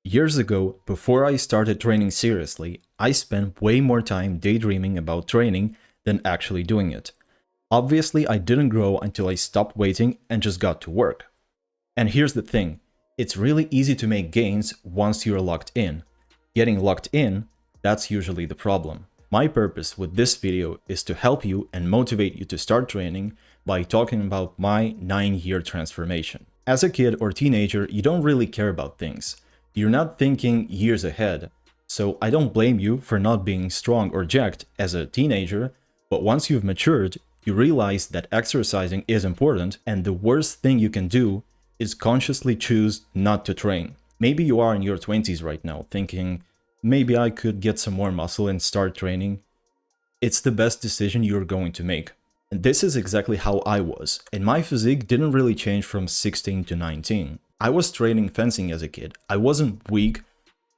Years ago, before I started training seriously, I spent way more time daydreaming about training than actually doing it. Obviously, I didn't grow until I stopped waiting and just got to work. And here's the thing, it's really easy to make gains once you're locked in. Getting locked in, that's usually the problem. My purpose with this video is to help you and motivate you to start training by talking about my 9-year transformation. As a kid or teenager, you don't really care about things. You're not thinking years ahead, so I don't blame you for not being strong or jacked as a teenager, but once you've matured, you realize that exercising is important, and the worst thing you can do is consciously choose not to train. Maybe you are in your 20s right now thinking, maybe I could get some more muscle and start training. It's the best decision you're going to make. And this is exactly how I was, and my physique didn't really change from 16 to 19. I was training fencing as a kid. I wasn't weak,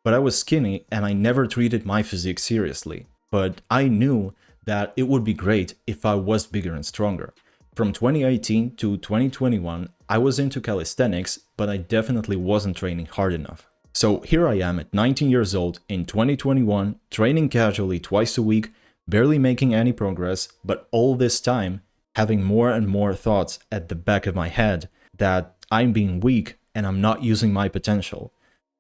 but I was skinny and I never treated my physique seriously. But I knew that it would be great if I was bigger and stronger. From 2018 to 2021, I was into calisthenics, but I definitely wasn't training hard enough. So here I am at 19 years old in 2021, training casually twice a week, barely making any progress, but all this time having more and more thoughts at the back of my head that I'm being weak and I'm not using my potential.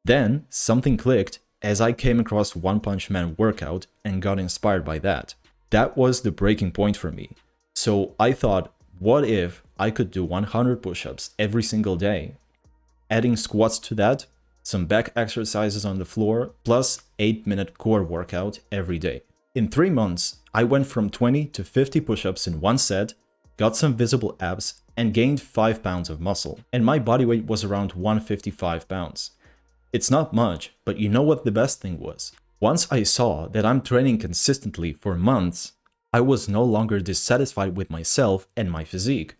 Then something clicked as I came across One Punch Man workout and got inspired by that. That was the breaking point for me. So I thought, what if I could do 100 push-ups every single day? Adding squats to that, some back exercises on the floor, plus 8-minute core workout every day. In 3 months, I went from 20 to 50 push-ups in one set, got some visible abs, and gained 5 pounds of muscle. And my body weight was around 155 pounds. It's not much, but you know what the best thing was? Once I saw that I'm training consistently for months, I was no longer dissatisfied with myself and my physique.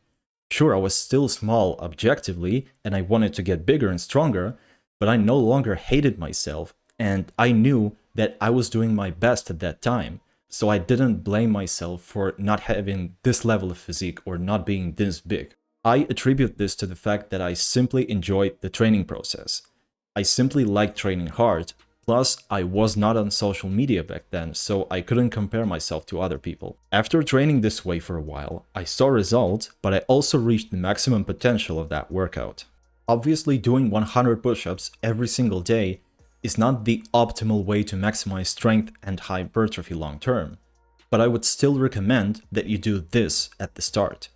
Sure, I was still small objectively, and I wanted to get bigger and stronger, but I no longer hated myself, and I knew that I was doing my best at that time. So I didn't blame myself for not having this level of physique or not being this big. I attribute this to the fact that I simply enjoyed the training process. I simply liked training hard, plus I was not on social media back then, so I couldn't compare myself to other people. After training this way for a while, I saw results, but I also reached the maximum potential of that workout. Obviously, doing 100 push-ups every single day is not the optimal way to maximize strength and hypertrophy long term, but I would still recommend that you do this at the start.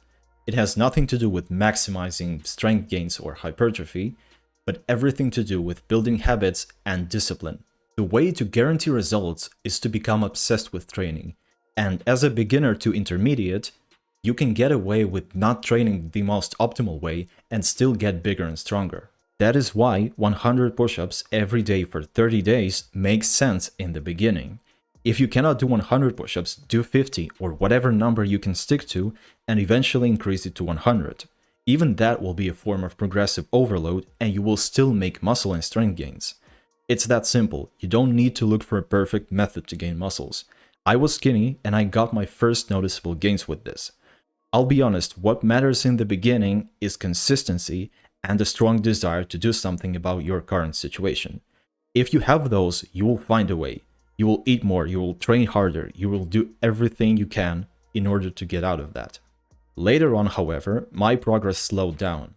It has nothing to do with maximizing strength gains or hypertrophy, but everything to do with building habits and discipline. The way to guarantee results is to become obsessed with training, and as a beginner to intermediate, you can get away with not training the most optimal way and still get bigger and stronger. That is why 100 push-ups every day for 30 days makes sense in the beginning. If you cannot do 100 push-ups, do 50 or whatever number you can stick to and eventually increase it to 100. Even that will be a form of progressive overload and you will still make muscle and strength gains. It's that simple. You don't need to look for a perfect method to gain muscles. I was skinny and I got my first noticeable gains with this. I'll be honest, what matters in the beginning is consistency and a strong desire to do something about your current situation. If you have those, you will find a way. You will eat more, you will train harder, you will do everything you can in order to get out of that. Later on, however, my progress slowed down.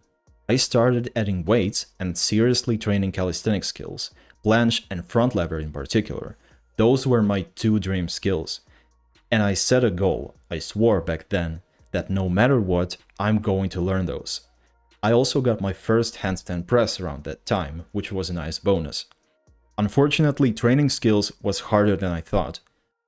I started adding weights and seriously training calisthenic skills, planche and front lever in particular. Those were my 2 dream skills. And I set a goal, I swore back then, that no matter what, I'm going to learn those. I also got my first handstand press around that time, which was a nice bonus. Unfortunately, training skills was harder than I thought.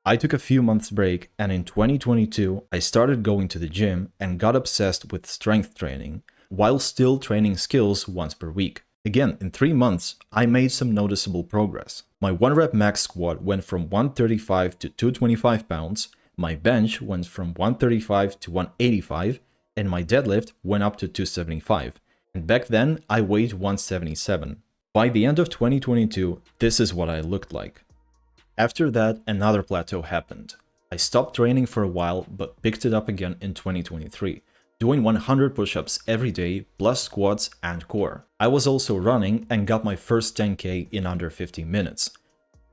I took a few months break, and in 2022, I started going to the gym and got obsessed with strength training, while still training skills once per week. Again, in 3 months, I made some noticeable progress. My 1-rep max squat went from 135 to 225 pounds, my bench went from 135 to 185, and my deadlift went up to 275. And back then, I weighed 177. By the end of 2022, this is what I looked like. After that, another plateau happened. I stopped training for a while, but picked it up again in 2023. doing 100 push-ups every day plus squats and core. I was also running and got my first 10k in under 15 minutes.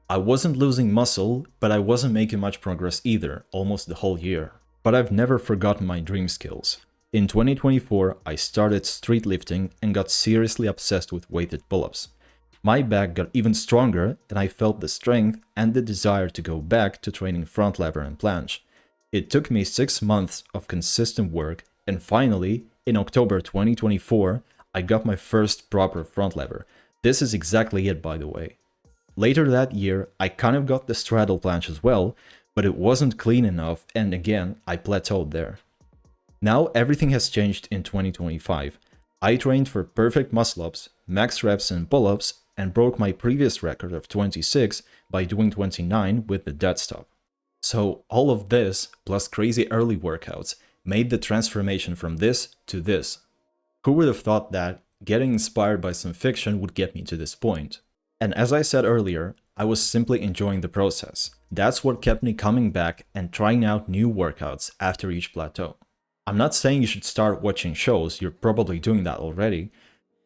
I wasn't losing muscle, but I wasn't making much progress either, almost the whole year. But I've never forgotten my dream skills. In 2024, I started streetlifting and got seriously obsessed with weighted pull-ups. My back got even stronger and I felt the strength and the desire to go back to training front lever and planche. It took me 6 months of consistent work and finally, in October 2024, I got my first proper front lever. This is exactly it, by the way. Later that year, I kind of got the straddle planche as well, but it wasn't clean enough and again, I plateaued there. Now everything has changed in 2025. I trained for perfect muscle-ups, max reps and pull-ups, and broke my previous record of 26 by doing 29 with the dead stop. So all of this, plus crazy early workouts, made the transformation from this to this. Who would have thought that getting inspired by some fiction would get me to this point? And as I said earlier, I was simply enjoying the process. That's what kept me coming back and trying out new workouts after each plateau. I'm not saying you should start watching shows, you're probably doing that already,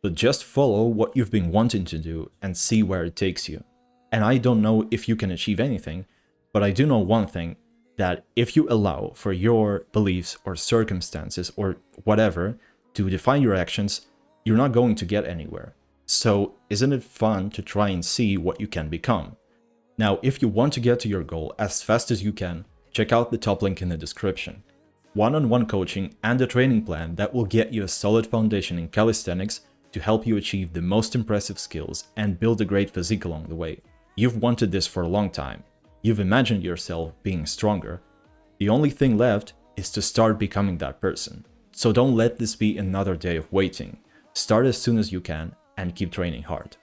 but just follow what you've been wanting to do and see where it takes you. And I don't know if you can achieve anything, but I do know one thing, that if you allow for your beliefs or circumstances or whatever to define your actions, you're not going to get anywhere. So isn't it fun to try and see what you can become? Now, if you want to get to your goal as fast as you can, check out the top link in the description. One-on-one coaching and a training plan that will get you a solid foundation in calisthenics to help you achieve the most impressive skills and build a great physique along the way. You've wanted this for a long time. You've imagined yourself being stronger. The only thing left is to start becoming that person. So don't let this be another day of waiting. Start as soon as you can and keep training hard.